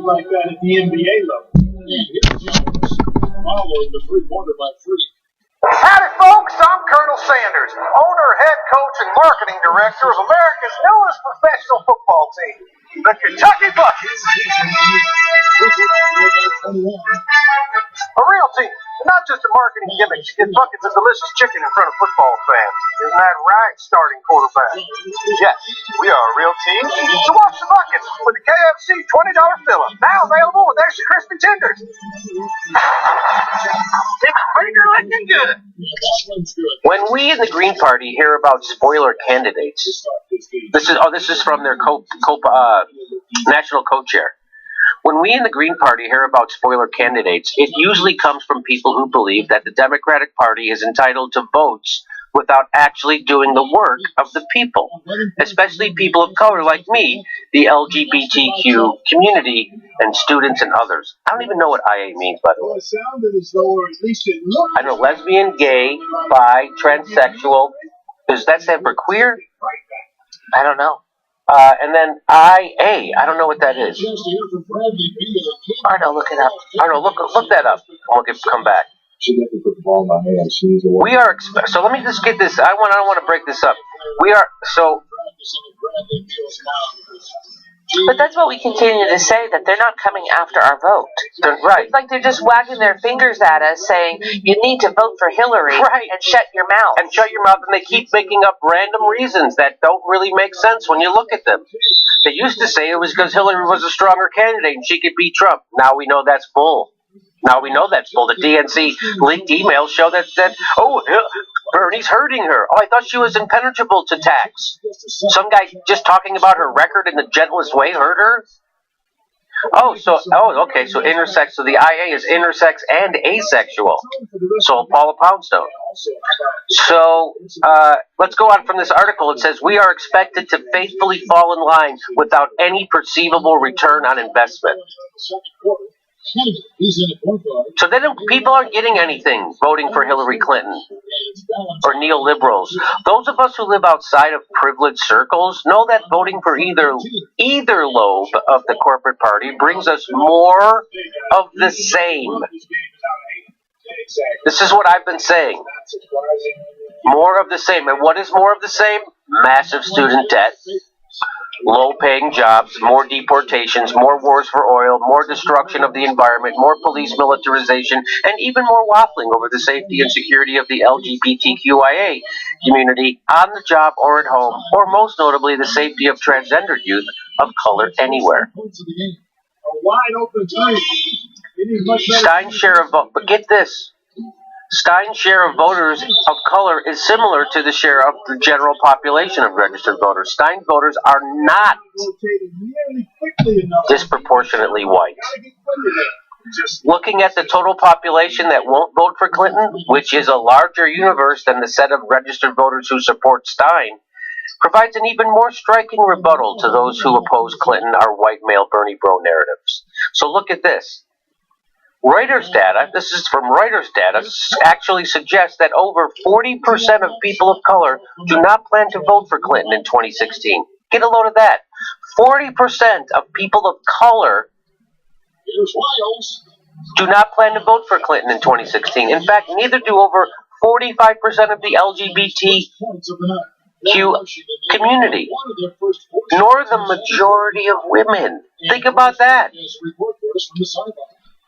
like that at the NBA level. And here's Jones following the three-pointer by three. Howdy, folks. I'm Colonel Sanders, owner, head coach, and marketing director of America's newest professional football team, the Kentucky Buckets. A real team, not just a marketing gimmick to get buckets of delicious chicken in front of football fans. Isn't that right, starting quarterback? Yes, we are a real team. So watch the Buckets with the KFC $20 fill-up, now available with extra crispy tenders. It's finger looking good. When we in the Green Party hear about spoiler candidates, this is from their national co-chair. When we in the Green Party hear about spoiler candidates, it usually comes from people who believe that the Democratic Party is entitled to votes without actually doing the work of the people, especially people of color like me, the LGBTQ community, and students and others. I don't even know what IA means, by the way. I know lesbian, gay, bi, transsexual. Does that stand for queer? I don't know. And then IA. I don't know what that is. Arno, look it up. Arno, look that up. We'll come back. She didn't put the ball in my hand. We are so. Let me just get this. I don't want to break this up. We are so. But that's what we continue to say, that they're not coming after our vote. Right. It's like they're just wagging their fingers at us saying, you need to vote for Hillary, right, and shut your mouth. And shut your mouth, and they keep making up random reasons that don't really make sense when you look at them. They used to say it was because Hillary was a stronger candidate and she could beat Trump. Now we know that's bull. The DNC leaked emails show that Bernie's hurting her. Oh, I thought she was impenetrable to tax. Some guy just talking about her record in the gentlest way hurt her? Okay, so intersex, so the IA is intersex and asexual. So Paula Poundstone. So, let's go on from this article. It says, we are expected to faithfully fall in line without any perceivable return on investment. So people aren't getting anything voting for Hillary Clinton or neoliberals. Those of us who live outside of privileged circles know that voting for either lobe of the corporate party brings us more of the same. This is what I've been saying. More of the same. And what is more of the same? Massive student debt. Low-paying jobs, more deportations, more wars for oil, more destruction of the environment, more police militarization, and even more waffling over the safety and security of the LGBTQIA community on the job or at home, or most notably the safety of transgendered youth of color anywhere. Stein's share of vote, but get this. Stein's share of voters of color is similar to the share of the general population of registered voters. Stein's voters are not disproportionately white. Looking at the total population that won't vote for Clinton, which is a larger universe than the set of registered voters who support Stein, provides an even more striking rebuttal to those who oppose Clinton are white male Bernie bro narratives. So look at this. Reuters data, this is from Reuters data, actually suggests that over 40% of people of color do not plan to vote for Clinton in 2016. Get a load of that. 40% of people of color do not plan to vote for Clinton in 2016. In fact, neither do over 45% of the LGBTQ community, nor the majority of women. Think about that.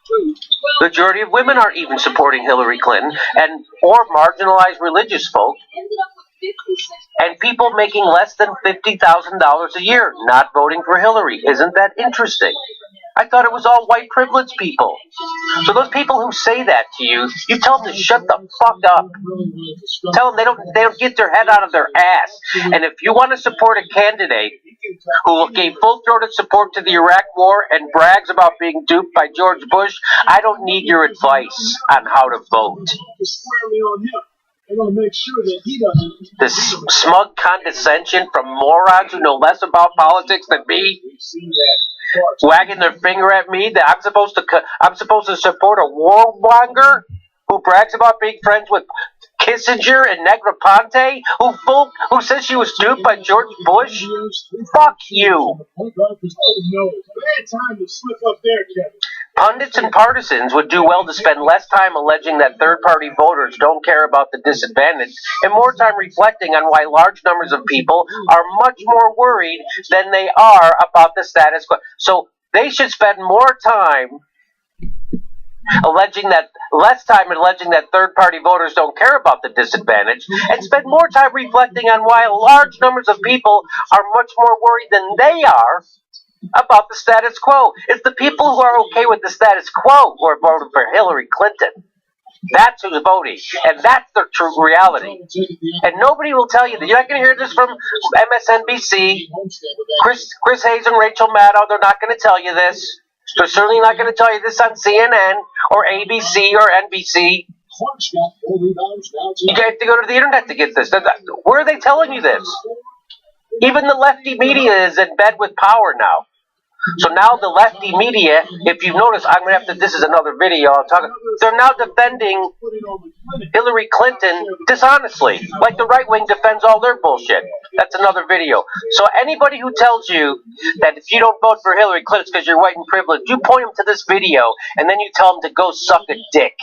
The majority of women aren't even supporting Hillary Clinton, or marginalized religious folk, and people making less than $50,000 a year not voting for Hillary. Isn't that interesting? I thought it was all white privileged people. So those people who say that to you, you tell them to shut the fuck up. Tell them they don't get their head out of their ass. And if you want to support a candidate who gave full-throated support to the Iraq War and brags about being duped by George Bush, I don't need your advice on how to vote. This smug condescension from morons who know less about politics than me, wagging their finger at me that I'm supposed to support a warmonger who brags about being friends with Kissinger and Negroponte, who says she was duped by George Bush? Fuck you. Pundits and partisans would do well to spend less time alleging that third-party voters don't care about the disadvantaged and more time reflecting on why large numbers of people are much more worried than they are about the status quo. So they should spend more time less time alleging that third-party voters don't care about the disadvantaged, and spend more time reflecting on why large numbers of people are much more worried than they are about the status quo. It's the people who are okay with the status quo who are voting for Hillary Clinton. That's who's voting, and that's the true reality. And nobody will tell you that. You're not going to hear this from MSNBC, Chris Hayes and Rachel Maddow. They're not going to tell you this. They're certainly not going to tell you this on CNN or ABC or NBC. You have to go to the internet to get this. Where are they telling you this? Even the lefty media is in bed with power now. So now the lefty media, if you notice, I'm going to have to, this is another video, they're now defending Hillary Clinton dishonestly, like the right wing defends all their bullshit. That's another video. So anybody who tells you that if you don't vote for Hillary Clinton it's because you're white and privileged, you point them to this video, and then you tell them to go suck a dick.